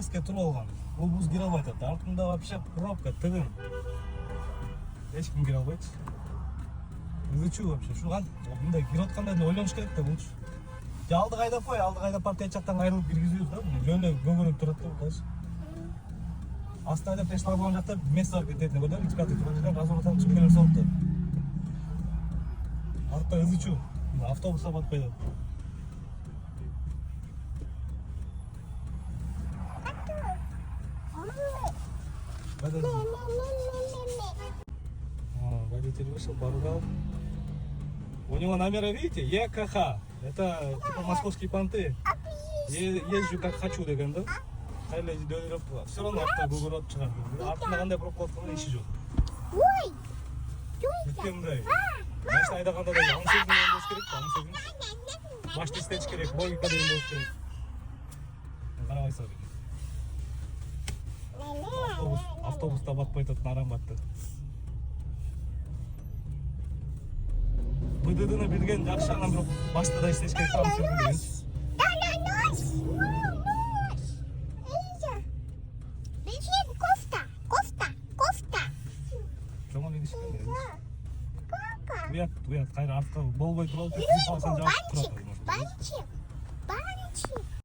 резко туруп алган. Бул буз кире албай атат. Артында вообще пробка, тыгын. Эч ким кире албайт. Ызычуу вообще. Ушуган мындай кирип атканда эле ойлонуш керек да булчу. Же алды кайдап кой, алды кайдап барып тет жактан кайрылып киргизүүбүз да. Жөн эле көгөрүп турат да бул. Астында пеш болгон жакта место бар кететине көрдүм. Ички каты турган жерден разворотан чыгып келе салыптыр. Артта ызычуу. Автобусга батпай атат. Водитель вышел, поругал. У него номера, видите, ЕКХ. Это типа московские понты. Езжу как хочу деген да. Все равно авто көгөрүп чыгат. Артында кандай пробка атканын иши жок. Ой! Мындай. Машина айдаганда да аңсыз болуш керек, аңсыз. Машина истеш керек, логика деген болуш керек. Карабайсың. Автобуста батпай атат, наран батты. БДДны билген жакшы, анан бирок башта да иштеш керек деген. Жомон идиш керек. Уят, кайра артка болбой турат. Банчик.